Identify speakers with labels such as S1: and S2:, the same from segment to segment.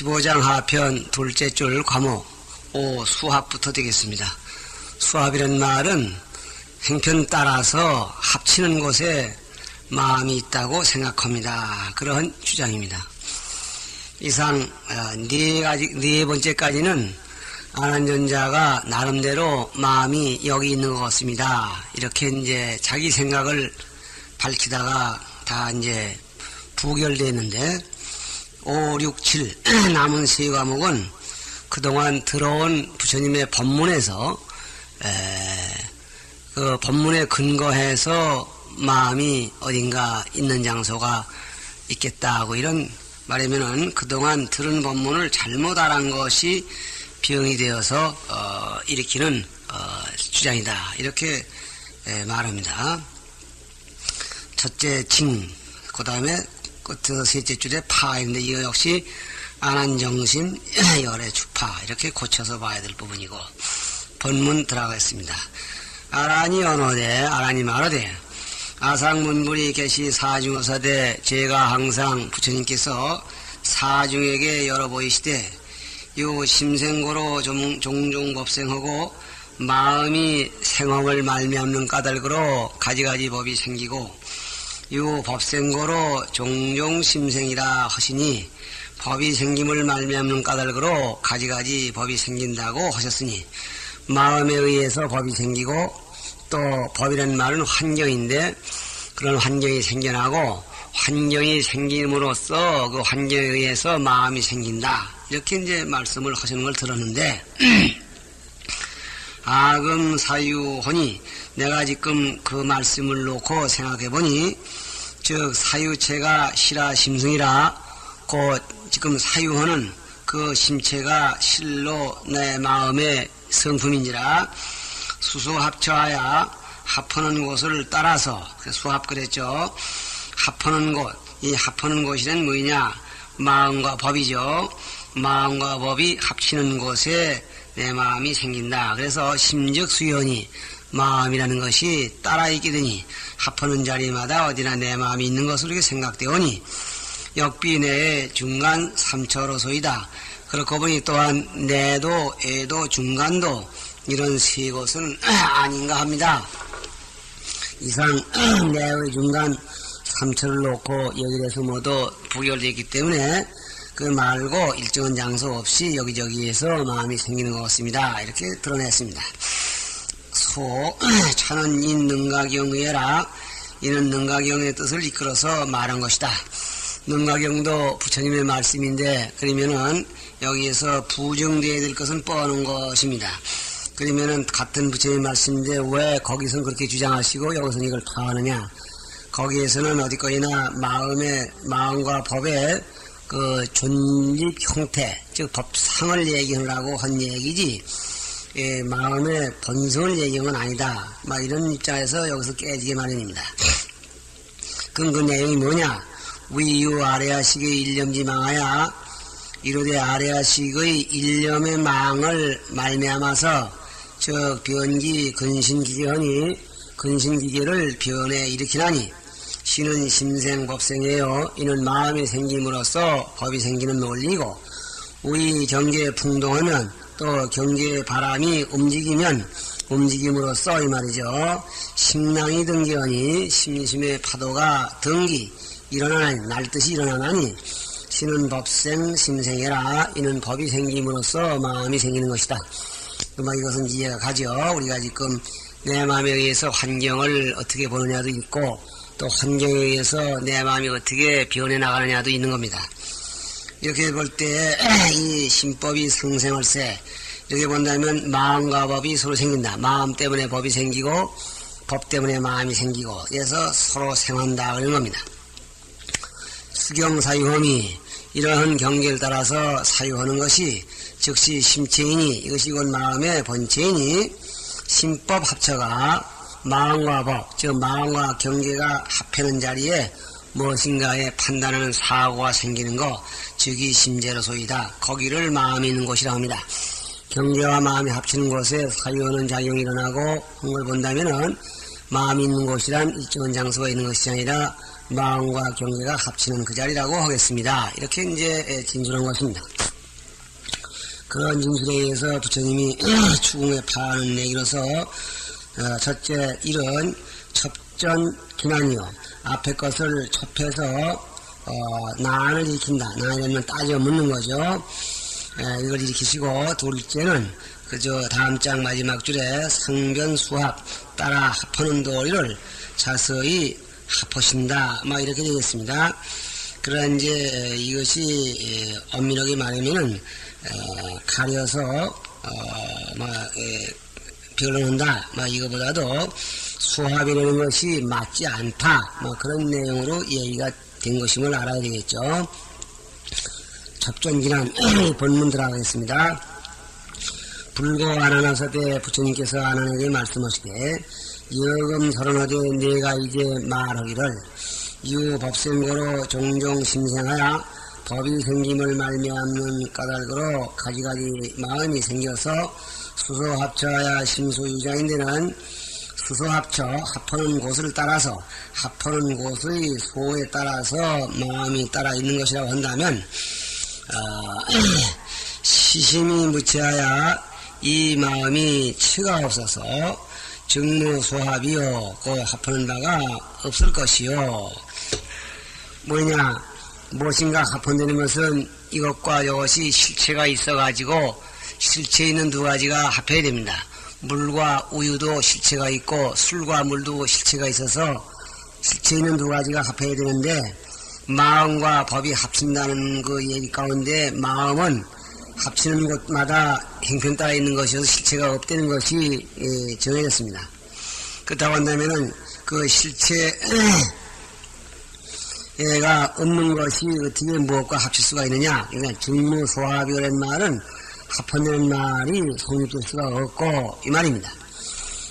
S1: 15장 하편 둘째 줄 과목 5 수합부터 되겠습니다. 수합이란 말은 행편 따라서 합치는 곳에 마음이 있다고 생각합니다. 그러한 주장입니다. 이상 네 번째까지는 안한전자가 나름대로 마음이 여기 있는 것 같습니다. 이렇게 이제 자기 생각을 밝히다가 다 이제 부결되는데 5, 6, 7 남은 세 과목은 그동안 들어온 부처님의 법문에서 그 법문에 근거해서 마음이 어딘가 있는 장소가 있겠다고 이런 말하면은 그동안 들은 법문을 잘못 알은 것이 병이 되어서 일으키는 주장이다 이렇게 말합니다. 첫째 징, 그 다음에 끝에서 셋째 줄에 파인데 이거 역시 안한정심 열의 주파 이렇게 고쳐서 봐야 될 부분이고 본문 들어가겠습니다. 아란이 언어되 아란이 말하되 아상문불이 계시 사중어사대 제가 항상 부처님께서 사중에게 열어보이시되 요 심생고로 종종 법생하고 마음이 생험을 말미암는 까닭으로 가지가지 법이 생기고 요 법생고로 종종 심생이라 하시니 법이 생김을 말미암는 까닭으로 가지가지 법이 생긴다고 하셨으니 마음에 의해서 법이 생기고 또 법이라는 말은 환경인데 그런 환경이 생겨나고 환경이 생김으로써 그 환경에 의해서 마음이 생긴다 이렇게 이제 말씀을 하시는 걸 들었는데 아금 사유하니 내가 지금 그 말씀을 놓고 생각해 보니 즉 사유체가 실화 심승이라 곧 지금 사유하는 그 심체가 실로 내 마음의 성품인지라 수수합처하여 합하는 곳을 따라서 수합 그랬죠. 합하는 곳, 이 합하는 곳이란 뭐냐? 마음과 법이죠. 마음과 법이 합치는 곳에 내 마음이 생긴다. 그래서 심적수연이 마음이라는 것이 따라 있게 되니 합하는 자리마다 어디나 내 마음이 있는 것으로 이렇게 생각되오니 역비 내의 중간 삼처로소이다. 그렇고 보니 또한 내도 애도 중간도 이런 세 곳은 아닌가 합니다. 이상 내의 중간 삼처를 놓고 여기에서 모두 부결되기 때문에 그 말고 일정한 장소 없이 여기저기에서 마음이 생기는 것 같습니다. 이렇게 드러냈습니다. 소 차는 인 능가경의라 이는 능가경의 뜻을 이끌어서 말한 것이다. 능가경도 부처님의 말씀인데 그러면은 여기에서 부정되어야 될 것은 뻔한 것입니다. 그러면은 같은 부처님의 말씀인데 왜 거기서는 그렇게 주장하시고 여기서는 이걸 파하느냐? 거기에서는 어디까지나 마음과 법의 그 존립 형태, 즉 법상을 얘기하려고 한 얘기지, 마음의 본성을 얘기한 건 아니다. 막 이런 입장에서 여기서 깨지게 마련입니다. 그럼 그 내용이 뭐냐? 위유 아래아식의 일념지 망하야 이르되 아래아식의 일념의 망을 말미암아서 즉 변기 근신기계하니 근신기계를 변에 일으키나니 신은 심생법생이에요. 이는 마음이 생김으로써 법이 생기는 논리고 우리 경계에 풍동하면 또 경계의 바람이 움직임으로써 이 말이죠. 식량이 등기하니 심심의 파도가 등기 일어나니 날듯이 일어나나니 신은 법생 심생이라 이는 법이 생김으로써 마음이 생기는 것이다. 이것은 이해가 가죠. 우리가 지금 내 마음에 의해서 환경을 어떻게 보느냐도 있고 또 환경에 의해서 내 마음이 어떻게 변해 나가느냐도 있는 겁니다. 이렇게 볼 때 이 심법이 상생할세 이렇게 본다면 마음과 법이 서로 생긴다. 마음 때문에 법이 생기고 법 때문에 마음이 생기고 그래서 서로 생한다 그런 겁니다. 수경사유험이 이러한 경계를 따라서 사유하는 것이 즉시 심체이니 이것이 곧 마음의 본체이니 심법 합처가 마음과 법, 즉 마음과 경계가 합하는 자리에 무엇인가에 판단하는 사고가 생기는 것, 즉이 심재로소이다. 거기를 마음이 있는 곳이라고 합니다. 경계와 마음이 합치는 곳에 사유하는 작용이 일어나고 한 걸 본다면은 마음이 있는 곳이란 일정한 장소가 있는 것이 아니라 마음과 경계가 합치는 그 자리라고 하겠습니다. 이렇게 이제 진술한 것입니다. 그런 진술에 의해서 부처님이 추궁에 파하는 얘기로서 첫째 일은 첩전 기난이요. 앞에 것을 첩해서 난을 일으킨다. 난이라면 따져 묻는 거죠. 이걸 일으키시고 둘째는 그저 다음 장 마지막 줄에 상변 수합 따라 합하는 도리를 자세히 합하신다. 막 이렇게 되겠습니다. 그런 이제 이것이 엄밀하게 말하면은 가려서 변론한다. 이거보다도 수합이라는 것이 맞지 않다. 그런 내용으로 얘기가 된 것임을 알아야 되겠죠. 접전기난 본문 들어가겠습니다. 불고 아나나서대 부처님께서 아나나에게 말씀하시되 여금 서른하되 내가 이제 말하기를 유 법생고로 종종 심생하여 법이 생김을 말미암는 까닭으로 가지가지 마음이 생겨서 수소합처야 심소유자인데는 수소합처 합하는 곳을 따라서 합하는 곳의 소에 따라서 마음이 따라 있는 것이라고 한다면 시심이 무치하여 이 마음이 치가 없어서 정무소합이요 그 합하는 바가 없을 것이요. 뭐냐 무엇인가 합한다는 것은 이것과 이것이 실체가 있어가지고 실체 있는 두 가지가 합해야 됩니다. 물과 우유도 실체가 있고 술과 물도 실체가 있어서 실체 있는 두 가지가 합해야 되는데 마음과 법이 합친다는 그 얘기 가운데 마음은 합치는 곳마다 행편 따라 있는 것이어서 실체가 없다는 것이 정해졌습니다. 그렇다고 한다면은 그 실체가 없는 것이 어떻게 무엇과 합칠 수가 있느냐? 그러니까 중무소합이라는 말은 합한다는 말이 성립될 수가 없고 이 말입니다.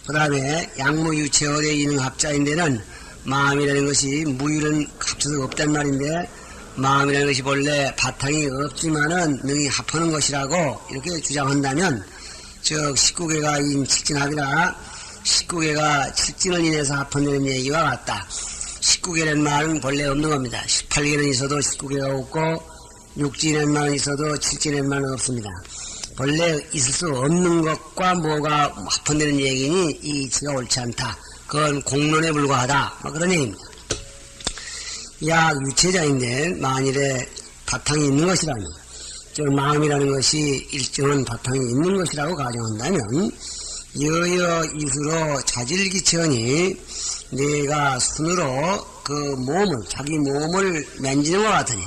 S1: 그 다음에 양무유체어의 이능합자인데는 마음이라는 것이 무유는 합쳐서 없단 말인데 마음이라는 것이 본래 바탕이 없지만은 능히 합하는 것이라고 이렇게 주장한다면 즉 19개가 인 칠진합이라 19개가 칠진을 인해서 합한다는 얘기와 같다. 19개라는 말은 본래 없는 겁니다. 18개는 있어도 19개가 없고 6진의 말은 있어도 7진의 말은 없습니다. 본래 있을 수 없는 것과 뭐가 합한다는 얘기니 이 이치가 옳지 않다. 그건 공론에 불과하다. 그런 얘기입니다. 약 유체자인데 만일에 바탕이 있는 것이라면 즉 마음이라는 것이 일정한 바탕이 있는 것이라고 가정한다면 여여 이수로 자질기천이 내가 손으로 그 몸을 자기 몸을 만지는 것 같으니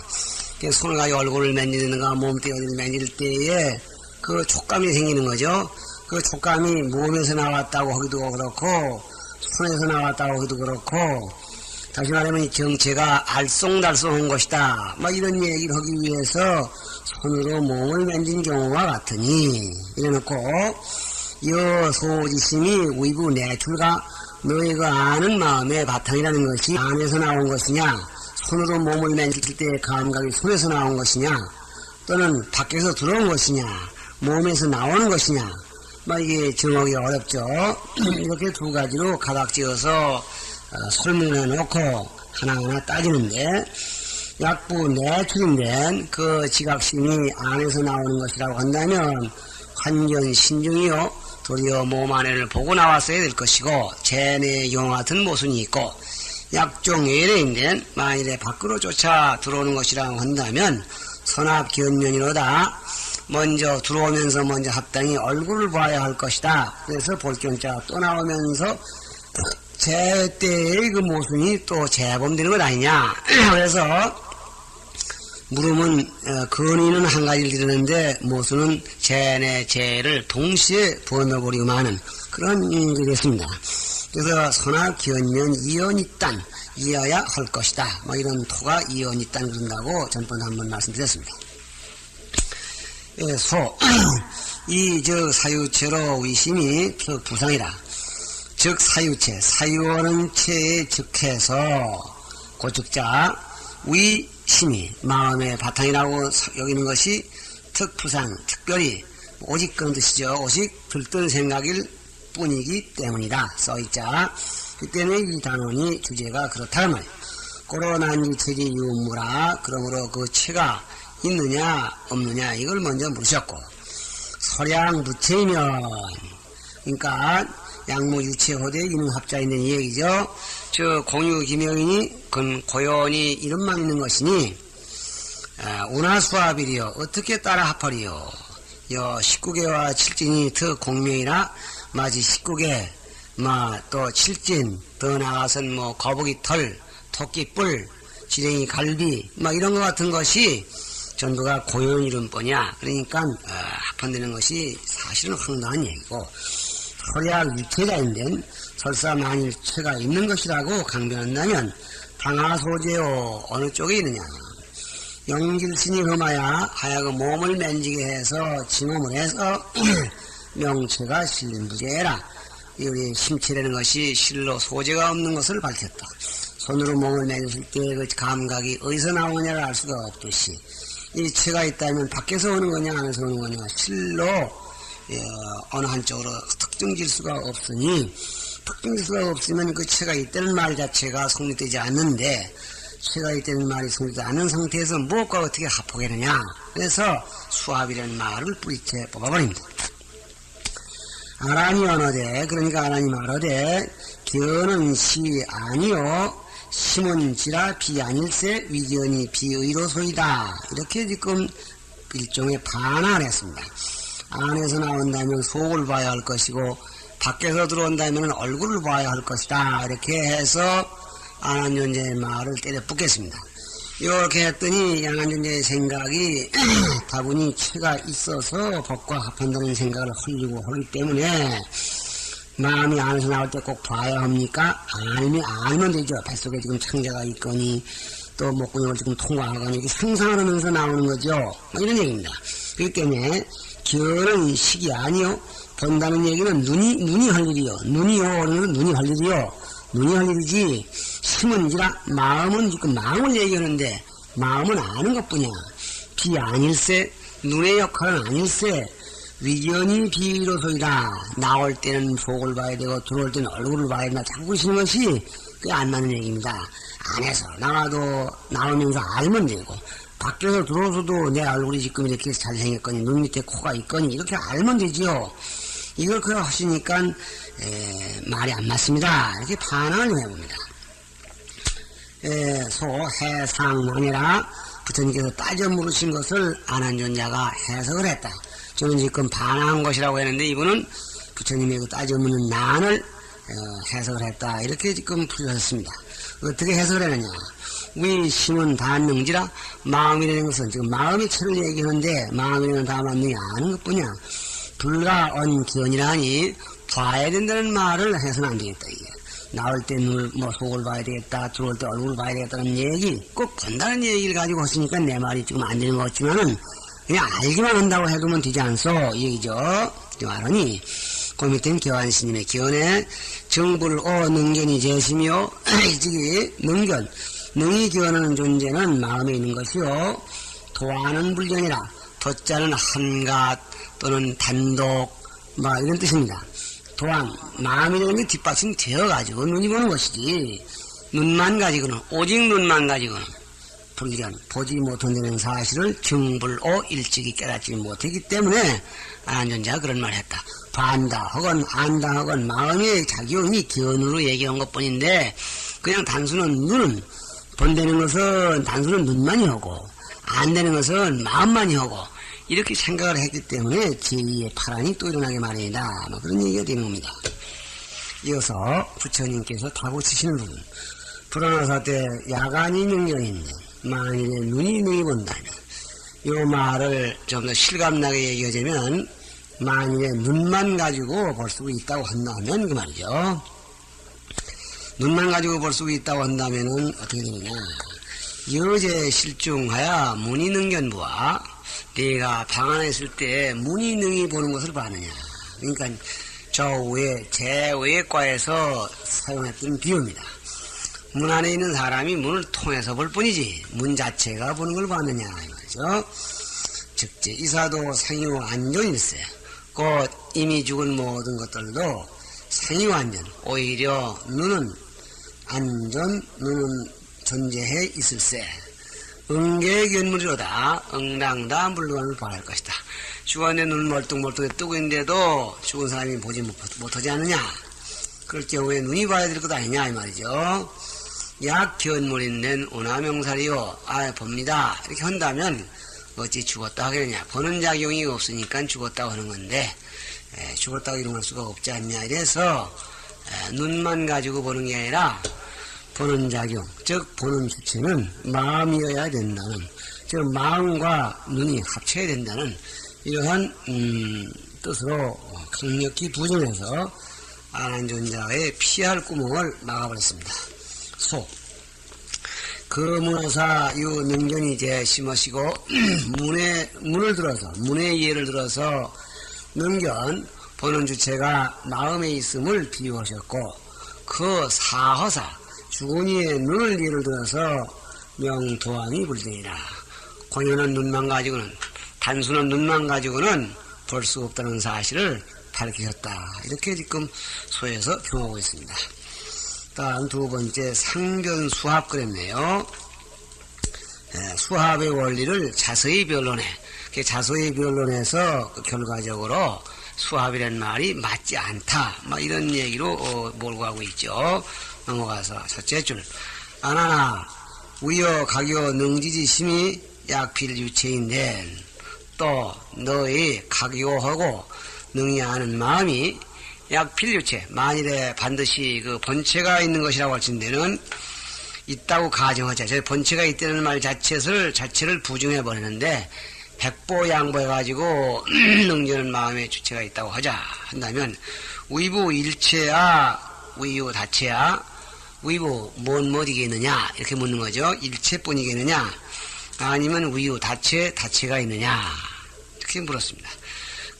S1: 손을 가지고 얼굴을 만지는가 몸뚱이 어디를 만질 때에 그 촉감이 생기는 거죠. 그 촉감이 몸에서 나왔다고 하기도 그렇고 손에서 나왔다고 하기도 그렇고 다시 말하면 정체가 알쏭달쏭한 것이다. 이런 얘기를 하기 위해서 손으로 몸을 만진 경우와 같으니 이래놓고 여소지심이 위부 내출가 너희가 아는 마음의 바탕이라는 것이 안에서 나온 것이냐 손으로 몸을 만질 때의 감각이 손에서 나온 것이냐 또는 밖에서 들어온 것이냐 몸에서 나오는 것이냐 이게 정하기 어렵죠. 이렇게 두 가지로 가닥지어서 설문해 놓고 하나하나 따지는데 약부 내출인된 그 지각심이 안에서 나오는 것이라고 한다면 환전 신중이요 도리어 몸 안을 보고 나왔어야 될 것이고 재내 용 같은 모순이 있고 약종 예례인데 만일에 밖으로 쫓아 들어오는 것이라고 한다면 선합견면이로다. 먼저 들어오면서 먼저 합당히 얼굴을 봐야 할 것이다. 그래서 볼경자 또 나오면서 제때의 그 모순이 또 재범되는 것 아니냐. 그래서 물음은 근의는 한 가지를 드리는데 모순은 재내 재를 동시에 번어버리고 마는 그런 일이 됐습니다. 그래서 선합견면 이연이딴 이어야 할 것이다. 이런 토가 이연이딴 그런다고 전번에 한번 말씀드렸습니다. 이 사유체로 위심이 부상이라. 즉 사유체, 사유하는 체에 즉해서 고측자 위심이 마음의 바탕이라고 여기는 것이 특부상, 특별히 오직 그런 뜻이죠. 오직 들뜬 생각일 뿐이기 때문이다. 써있자. 그 때문에 이 단원이 주제가 그렇다는 말이에요. 고로난지 체지 유무라. 그러므로 그 체가 있느냐 없느냐 이걸 먼저 물으셨고 설양 무체이면, 그러니까 양무 유체호대 이능합자있는 이 얘기죠. 저 공유기명이니 그건 고연히 이름만 있는 것이니 운하수합이리요 어떻게 따라 합하리요. 여 19개와 칠진이 더 공명이라 마치 19개 또 칠진 더 나아가선 뭐 거북이 털 토끼 뿔 지렁이 갈비 이런 것 같은 것이 전부가 고연 이름뿐이야. 그러니까 합한되는 것이 사실은 황당한 얘기고 설약 유체자인데 설사 만일 체가 있는 것이라고 강변한다면 방하소재요 어느 쪽에 있느냐. 영질신이 험하야 하야금 몸을 맨지게 해서 징험을 해서 명체가 실린 부재라. 우리 심체라는 것이 실로 소재가 없는 것을 밝혔다. 손으로 몸을 맨질 때 그 감각이 어디서 나오느냐를 알 수가 없듯이 이 체가 있다면 밖에서 오는 거냐 안에서 오는 거냐 실로 어느 한쪽으로 특정 질수가 없으니 특정 질수가 없으면 그 체가 있다는 말 자체가 성립되지 않는데 체가 있다는 말이 성립되지 않은 상태에서 무엇과 어떻게 합하겠느냐. 그래서 수합이라는 말을 뿌리째 뽑아버립니다. 아란이 언어되 그러니까 아란이 말하되 견은 시 아니요 심은지라 비아닐세 위견이 비의로소이다. 이렇게 지금 일종의 반환을 했습니다. 안에서 나온다면 속을 봐야 할 것이고 밖에서 들어온다면 얼굴을 봐야 할 것이다. 이렇게 해서 안한존재의 말을 때려 붓겠습니다. 이렇게 했더니 양한존재의 생각이 다분히 체가 있어서 법과 합한다는 생각을 흘리고 하기 때문에 마음이 안에서 나올 때 꼭 봐야 합니까? 알면 되죠. 뱃속에 지금 창자가 있거니 또 목구멍을 지금 통과하거니 이렇게 상상하면서 나오는 거죠. 이런 얘기입니다. 그렇기 때문에 결은 식이 아니요. 본다는 얘기는 눈이 할 일이요. 눈이 할 일이요. 눈이 할 일이지. 심은지라 마음은 지금 마음을 얘기하는데 마음은 아는 것뿐이야. 비 아닐세 눈의 역할은 아닐세. 위견이 비로소이다. 나올 때는 속을 봐야 되고 들어올 때는 얼굴을 봐야 된다. 자꾸 그러시는 것이 그게 안 맞는 얘기입니다. 안에서 나오면서 알면 되고 밖에서 들어서도 내 얼굴이 지금 이렇게 잘생겼거니 눈 밑에 코가 있거니 이렇게 알면 되지요. 이걸 그렇게 하시니까 말이 안 맞습니다. 이렇게 반항을 좀 해봅니다. 소해상망이라 부처님께서 따져 물으신 것을 안한존자가 해석을 했다. 저는 지금 반항한 것이라고 했는데 이분은 부처님의 그 따져 묻는 난을 해석을 했다. 이렇게 지금 풀렸습니다. 어떻게 해석을 했느냐. 위심은 다능지라 마음이라는 것은 지금 마음의 체를 얘기하는데 마음이라는 다 맞느냐 아는 것뿐이야. 불가언기언이라니 봐야 된다는 말을 해서는 안 되겠다. 이게 나올 때 눈을 속을 봐야 되겠다 들어올 때 얼굴을 봐야 되겠다는 얘기 꼭 본다는 얘기를 가지고 하시니까 내 말이 지금 안 되는 것 같지만은 그냥 알기만 한다고 해두면 되지 않소 이 얘기죠. 이 말하니 그 밑에 교환스님의 기원에 정불 능견이 제심이요 일찍이 능견 능이 기원하는 존재는 마음에 있는 것이요 도하는 불견이라 도자는 한갓 또는 단독 이런 뜻입니다. 도안 마음이라는 게 뒷받침 되어가지고 눈이 보는 것이지 눈만 가지고는 오직 눈만 가지고는 불견 보지 못한다는 사실을 정불오 일찍이 깨닫지 못했기 때문에 안존자가 그런 말을 했다. 반다 혹은 안다 혹은 마음의 작용이 견으로 얘기한 것뿐인데 그냥 단순한 눈은 본다는 것은 단순한 눈만이 하고 안 되는 것은 마음만이 하고 이렇게 생각을 했기 때문에 제2의 파란이 또 일어나게 마련이다. 그런 얘기가 되는 겁니다. 이어서 부처님께서 다고치시는 부분 불안하사 때 야간이 능경인데 만일에 눈이 본다면 이 말을 좀 더 실감나게 얘기하자면 만일에 눈만 가지고 볼 수 있다고 한다면 그 말이죠. 눈만 가지고 볼 수 있다고 한다면은 어떻게 되느냐. 여제 실중하야 문이능견부와 네가 방 안에 있을 때 문이능이 보는 것을 봤느냐. 그러니까 저 외 제외과에서 사용했던 비유입니다. 문 안에 있는 사람이 문을 통해서 볼 뿐이지 문 자체가 보는 걸 봤느냐 이거죠. 즉제 이사도 상유 안존일세. 곧 이미 죽은 모든 것들도 상유 안존 오히려 눈은 안존 눈은 존재해 있을세. 응계견물이로다. 응당다 물러감을 바랄 것이다. 죽었는데 눈 멀뚱멀뚱해 뜨고 있는데도 죽은 사람이 보지 못하지 않느냐. 그럴 경우에 눈이 봐야 될 것 아니냐 이 말이죠. 약견물인된 오나명살이요. 봅니다. 이렇게 한다면 어찌 죽었다 하겠느냐. 보는 작용이 없으니까 죽었다고 하는 건데 죽었다고 이름할 수가 없지 않냐. 이래서 눈만 가지고 보는 게 아니라 보는 작용, 즉 보는 주체는 마음이어야 된다는, 즉 마음과 눈이 합쳐야 된다는 이러한 뜻으로 강력히 부정해서 안한존자의 피할 구멍을 막아버렸습니다. 소. 그 문화사 유 능전이 이제 심으시고 문의 예를 들어서 능견 보는 주체가 마음에 있음을 비유하셨고, 그 사허사 죽은 이의 눈을 예를 들어서 명도안이 불등이라. 공연한 눈만 가지고는, 단순한 눈만 가지고는 볼 수 없다는 사실을 밝히셨다. 이렇게 지금 소에서 경하고 있습니다. 다음 두 번째 상변수합 그랬네요. 수합의 원리를 자세히 변론해. 자세히 변론해서 결과적으로 수합이라는 말이 맞지 않다. 이런 얘기로 몰고 가고 있죠. 넘어가서 첫째 줄. 아나나 우여 각여 능지지 심이 약필유체인데, 또 너의 각요하고 능히 아는 마음이 약필유체, 만일에 반드시 그 본체가 있는 것이라고 할진 데는 있다고 가정하자. 저 본체가 있다는 말 자체를 부정해 버리는데, 백보양보해가지고 능지는 마음의 주체가 있다고 하자 한다면, 위부 일체야 위유 다체야, 위부 뭐디겠느냐 이렇게 묻는 거죠. 일체뿐이겠느냐 아니면 위유 다체가 있느냐 이렇게 물었습니다.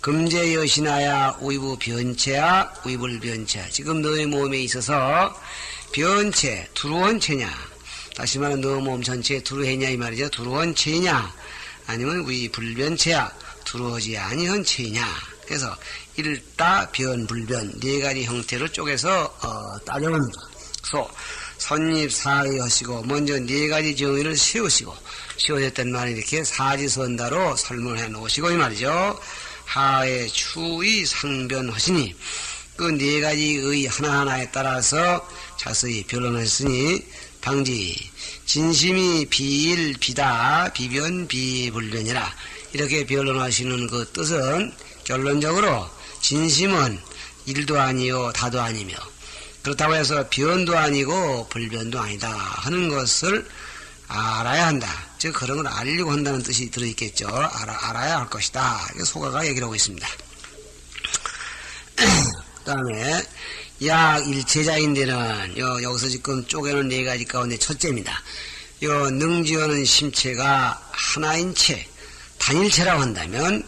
S1: 금제 여신하야 위부 변체야 위불변체야. 지금 너의 몸에 있어서 변체 두루원체냐, 다시 말하면 너 몸 전체에 두루해냐 이 말이죠. 두루원체냐 아니면 위불변체야 두루하지 아니한 체냐. 그래서 일다 변불변 네 가지 형태로 쪼개서 따져봅니다. 선입사의 하시고 먼저 네 가지 정의를 세우시고, 세워졌단 말이 이렇게 사지선다로 설명을 해 놓으시고 이 말이죠. 하의 추의 상변하시니 그 네 가지의 하나하나에 따라서 자세히 변론하셨으니, 방지 진심이 비일 비다 비변 비불변이라. 이렇게 변론하시는 그 뜻은 결론적으로 진심은 일도 아니요 다도 아니며, 그렇다고 해서 변도 아니고 불변도 아니다 하는 것을 알아야 한다. 즉 그런 걸 알려고 한다는 뜻이 들어있겠죠. 알아야 할 것이다. 이게 소가가 얘기를 하고 있습니다. 그 다음에 약 일체자인데는 여기서 지금 쪼개는 네 가지 가운데 첫째입니다. 능지어는 심체가 하나인 체, 단일체라고 한다면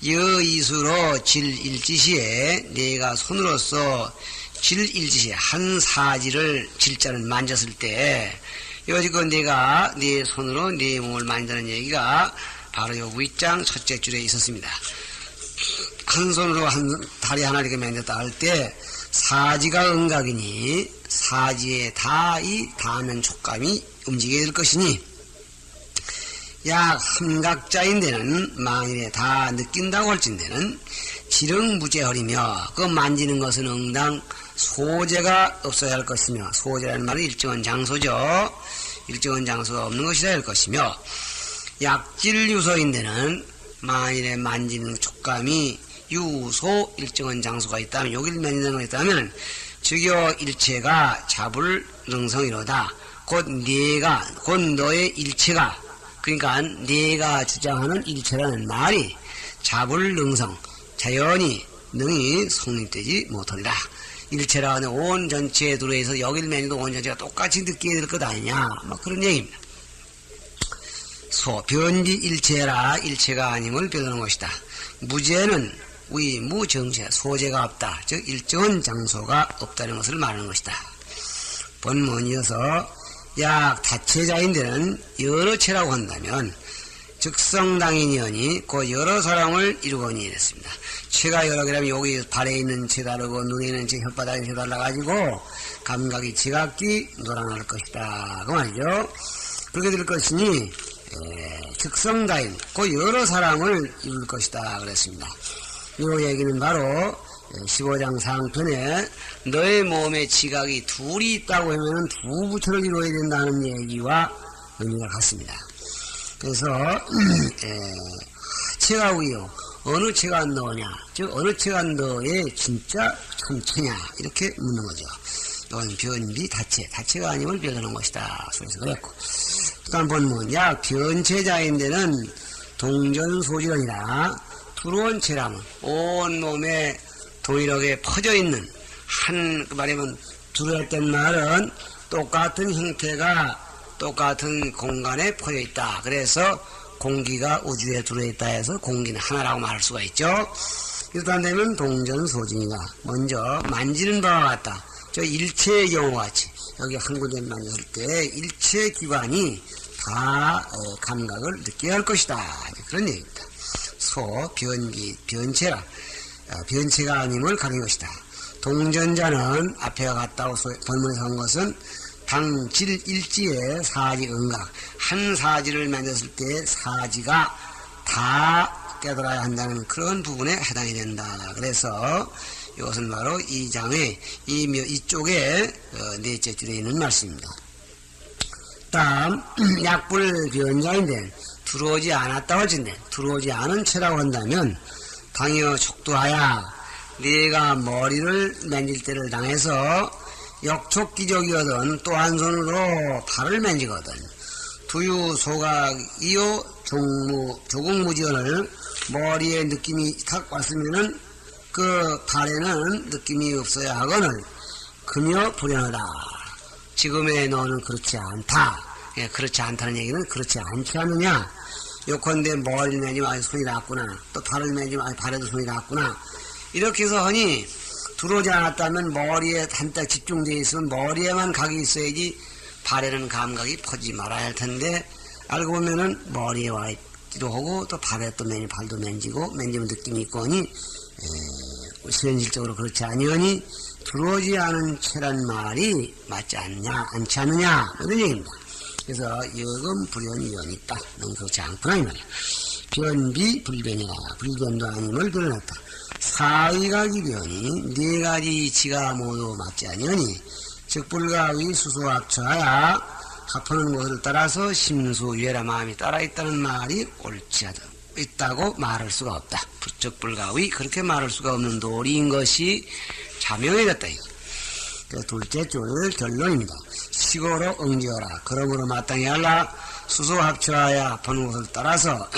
S1: 여이수로 질일지시에 내가 손으로서 질일지시에 한 사지를 질자를 만졌을 때, 지금 내가 네 손으로 네 몸을 만지는 얘기가 바로 요 윗장 첫째 줄에 있었습니다. 한 손으로 한 다리 하나 이렇게 만졌다 할 때 사지가 응각이니 사지에 닿으면 촉감이 움직이게 될 것이니, 약 함각자인데는 만일에 다 느낀다고 할진대는 지릉무제허리며, 그 만지는 것은 응당 소재가 없어야 할 것이며, 소재라는 말은 일정한 장소죠. 일정한 장소가 없는 것이라 할 것이며, 약질유소인데는 만일에 만지는 촉감이 유소 일정한 장소가 있다면, 여기를 만지는 것이 있다면 즉여 일체가 잡을 능성이로다. 곧 너의 일체가, 그러니까 네가 주장하는 일체라는 말이 잡을 능성, 자연히 능히 성립되지 못한다. 일체라 하는 온 전체에 들어해서 여길 매니도 온 전체가 똑같이 느끼게 될 것 아니냐, 그런 얘기입니다. 변지 일체라, 일체가 아님을 변하는 것이다. 무제는 무정체, 소재가 없다. 즉 일정한 장소가 없다는 것을 말하는 것이다. 본문이어서 약 다체자인데는 여러 체라고 한다면 즉성당인이오니 그 여러 사람을 이루거니 이랬습니다. 체가 여러 개라면 여기 발에 있는 체 다르고 눈에 있는 체, 혓바닥에 체 달라가지고 감각이 지각기 놀아날 것이다 그 말이죠. 그렇게 될 것이니 특성다인 그 여러 사람을 이룰 것이다 그랬습니다. 이 얘기는 바로 15장 상편에 너의 몸에 지각이 둘이 있다고 하면 두 부처를 이루어야 된다는 얘기와 의미가 같습니다. 그래서 체가 위요 어느 체가 너냐, 즉 어느 체가 너의 진짜 참체냐 이렇게 묻는 거죠. 이건 변비 다체가 아님을 변하는 것이다. 그래서 그랬고, 또 다른 본문 야 변체자인데는 동전소지런이라 두루온 체라면 온 몸에 동일하게 퍼져 있는 말하면 두루했던 말은 똑같은 형태가 똑같은 공간에 퍼져 있다. 그래서 공기가 우주에 들어있다 해서 공기는 하나라고 말할 수가 있죠. 이렇게 되면 동전소진이가 먼저 만지는 바와 같다. 저 일체의 경우와 같이 여기 한 군데 만졌을 때 일체 기관이 다 감각을 느껴야 할 것이다. 그런 얘기입니다. 변체라 변체가 아님을 가린 것이다. 동전자는 앞에가 같다고 본문에서 한 것은 당질 일지의 사지 응각 한 사지를 만졌을 때 사지가 다 깨달아야 한다는 그런 부분에 해당이 된다. 그래서 이것은 바로 이 장의 이쪽에 넷째 줄에 있는 말씀입니다. 다음 약불 변자인데 들어오지 않았다고 할진데 들어오지 않은 채라고 한다면 당여 촉도하야 네가 머리를 만질 때를 당해서 역촉기적이거든 또 한 손으로 발을 만지거든 두유 소각이요 조국무지언을 머리에 느낌이 탁 왔으면은 그 발에는 느낌이 없어야 하거늘 금여 불연하다. 지금의 너는 그렇지 않다. 그렇지 않다는 얘기는 그렇지 않지 않느냐. 요컨대 머리를 매지면 손이 닿았구나. 또 발을 매지면 발에도 손이 닿았구나. 이렇게 해서 하니 들어오지 않았다면 머리에 한딱 집중되어 있으면 머리에만 각이 있어야지 발에는 감각이 퍼지지 말아야 할 텐데 알고 보면은 머리에 와 있기도 하고 또 발에 또 발도 만지고 만지면 느낌이 있고 하니 현실적으로 그렇지 아니하니 들어오지 않은 채란 말이 맞지 않지 않느냐 이런 얘기입니다. 그래서 여금 불변이 연이 있다. 너무 그렇지 않구나 이 말이야. 변비 불변이라 불변도 아님을 드러났다. 사의각이변이 네 가지 지가 모두 맞지 아니하니 즉 불가의 수소합처하야 합하는 것을 따라서 심수유해라 마음이 따라 있다는 말이 옳지 있다고 말할 수가 없다. 즉 불가의 그렇게 말할 수가 없는 도리인 것이 자명해졌다. 둘째 줄 결론입니다. 시고로 응지어라. 그러므로 마땅히 하라. 수소합처하야 합하는 것을 따라서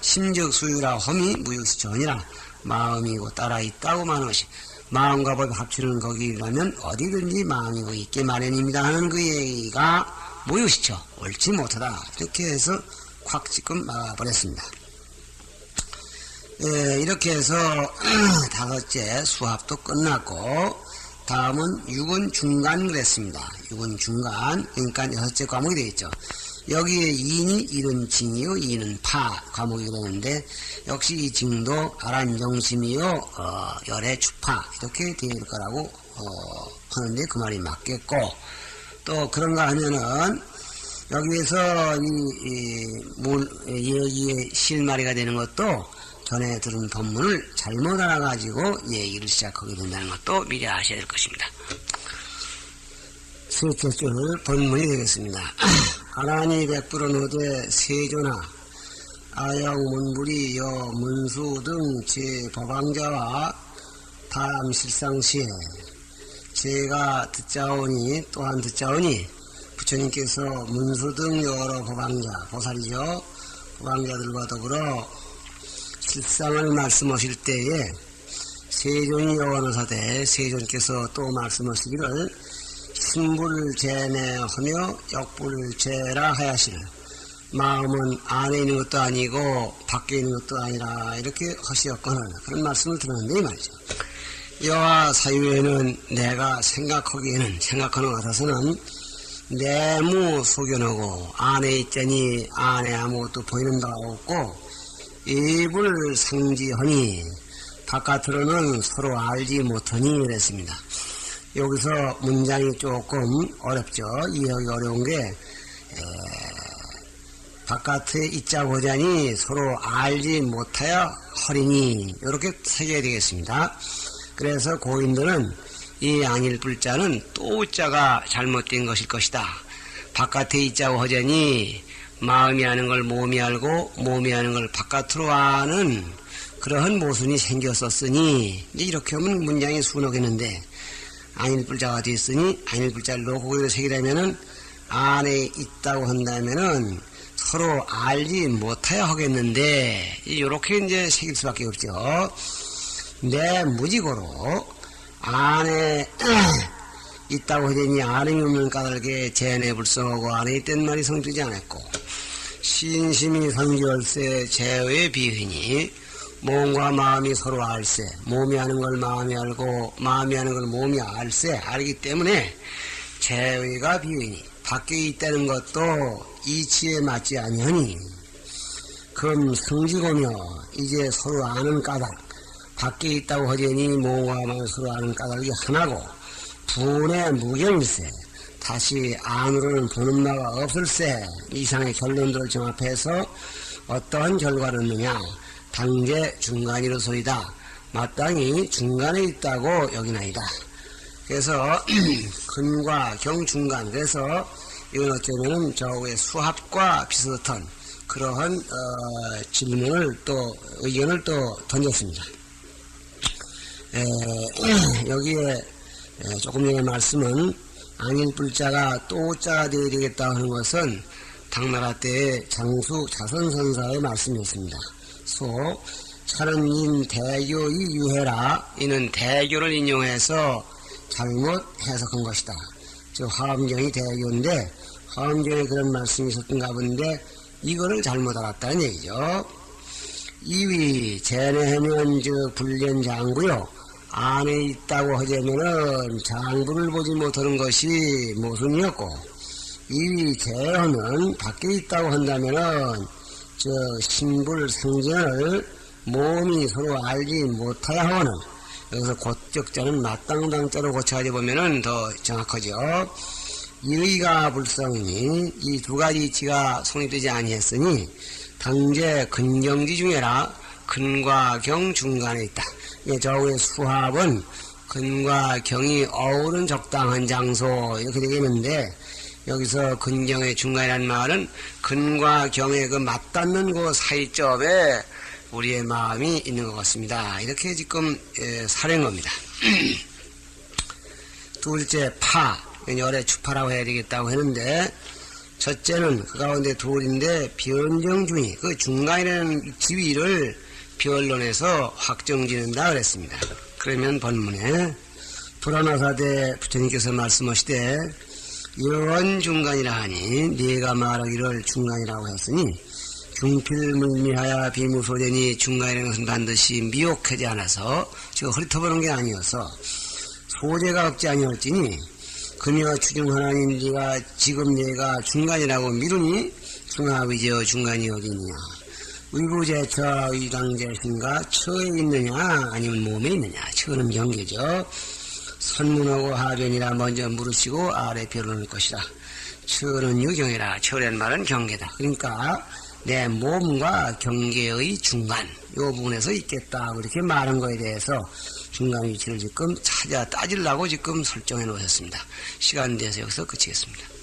S1: 심적 수유라 험이 무유시 전이라 마음이고 따라 있다고 말하는 것이 마음과 법 합치는 거기라면 어디든지 마음이 거기 있게 마련입니다 하는 그 얘기가 무유시죠. 옳지 못하다. 이렇게 해서 콱 지금 막아버렸습니다. 이렇게 해서 다섯째 수합도 끝났고 다음은 육은 중간 그랬습니다. 육은 중간 그러니까 여섯째 과목이 되겠죠. 여기에 이인이 일은 징이요 이는 파 과목이 되는데 역시 이 징도 아란정심이요 열의 주파 이렇게 되어 있을 거라고 하는데 그 말이 맞겠고 또 그런가 하면은 여기에서 여기에 실마리가 되는 것도 전에 들은 법문을 잘못 알아가지고 얘기를 시작하게 된다는 것도 미리 아셔야 될 것입니다. 셋째 줄 본문이 되겠습니다. 아라니 백불은 어제 세조나 아영문불이 여 문수 등 제법왕자와 다음 실상시에 제가 듣자오니 또한 듣자오니 부처님께서 문수 등 여러 법왕자 보살이죠. 법왕자들과 더불어 실상을 말씀하실 때에 세존이 여원하사대 세존께서 또 말씀하시기를 신불을 제내하며 역불을 제라 하야시를 마음은 안에 있는 것도 아니고 밖에 있는 것도 아니라 이렇게 하시었거늘 그런 말씀을 들었는데 이 말이죠. 여와 사유에는 내가 생각하기에는 생각하는 것 같아서는 내무 소견하고 안에 있자니 안에 아무것도 보이는 바가 없고 입을 상지하니 바깥으로는 서로 알지 못하니 그랬습니다. 여기서 문장이 조금 어렵죠. 이해하기 어려운 게 바깥에 있자고 하자니 서로 알지 못하여 허리니 이렇게 새겨야 되겠습니다. 그래서 고인들은 이 안일불자는 또자가 잘못된 것일 것이다. 바깥에 있자고 하자니 마음이 아는 걸 몸이 알고 몸이 아는 걸 바깥으로 아는 그러한 모순이 생겼었으니 이제 이렇게 하면 문장이 순하겠는데 안일불자가 됐으니 안일불자를 놓고 거기다 새기려면은 안에 있다고 한다면은 서로 알지 못하여 하겠는데 이렇게 이제 새길 수밖에 없죠. 내 무지고로 안에 있다고 하더니 안에 없는 까닭에 재내불성하고 안에 있던 말이 성되지 않았고 신심이 성지할세 재의 비흔이 몸과 마음이 서로 알세 몸이 아는 걸 마음이 알고 마음이 아는 걸 몸이 알세 알기 때문에 재의가 비흔이 밖에 있다는 것도 이치에 맞지 아니하니 그럼 성지고며 이제 서로 아는 까닭 밖에 있다고 하더니 몸과 마음을 서로 아는 까닭이 하나고 분의 무경일세 다시 안으로는 보는 바가 없을세 이상의 결론들을 종합해서 어떠한 결과를 얻느냐 당제 중간이로소이다 마땅히 중간에 있다고 여기나이다. 그래서 근과 경 중간 그래서 이건 어쩌면은 저의 수합과 비슷한 그러한 질문을 또 의견을 또 던졌습니다. 여기에 조금 전에 말씀은 안일불자가 또자가 되어야 되겠다 하는 것은 당나라 때의 장수 자선선사의 말씀이었습니다. 소 차는 인 대교의 유해라 이는 대교를 인용해서 잘못 해석한 것이다. 즉 화엄경이 대교인데 화엄경에 그런 말씀이 있었던가 본데 이거를 잘못 알았다는 얘기죠. 이위 제내해면 불련장구요 안에 있다고 하자면은 장부를 보지 못하는 것이 모순이었고 이위 제어는 밖에 있다고 한다면은 신불 상전을 몸이 서로 알지 못하여 하는 여기서 곧적자는 마땅당자로 고쳐가지고 보면은 더 정확하죠. 이의가 불성이니 이 두 가지 이치가 성립되지 아니했으니 당제 근경지 중에라 근과 경 중간에 있다. 저의 수합은 근과 경이 어우른 적당한 장소 이렇게 되겠는데 여기서 근경의 중간이라는 말은 근과 경의 그 맞닿는 그 사이점에 우리의 마음이 있는 것 같습니다. 이렇게 지금 사는 겁니다. 둘째 파 열의 추파라고 해야 되겠다고 했는데 첫째는 그 가운데 둘인데 변정중이 그 중간이라는 지위를 변론해서 확정짓는다 그랬습니다. 그러면 본문에 불안하사대 부처님께서 말씀하시되 여원중간이라 하니 네가 말하기를 중간이라고 했으니 중필물미하야 비무소되니 중간이라는 것은 반드시 미혹하지 않아서 저 흐릿어보는 게 아니어서 소재가 없지 아니할지니 그녀 추중하나님 네가 지금 네가 중간이라고 미루니 중합이저 중간이 어디냐 의부제처 의당제신가 처에 있느냐 아니면 몸에 있느냐 처는 경계죠. 선문하고 하변이라 먼저 물으시고 아래 변론할 것이다. 처는 유경이라 처라는 말은 경계다. 그러니까 내 몸과 경계의 중간 이 부분에서 있겠다 그렇게 말한 거에 대해서 중간 위치를 지금 찾아 따지려고 지금 설정해 놓으셨습니다. 시간 돼서 여기서 그치겠습니다.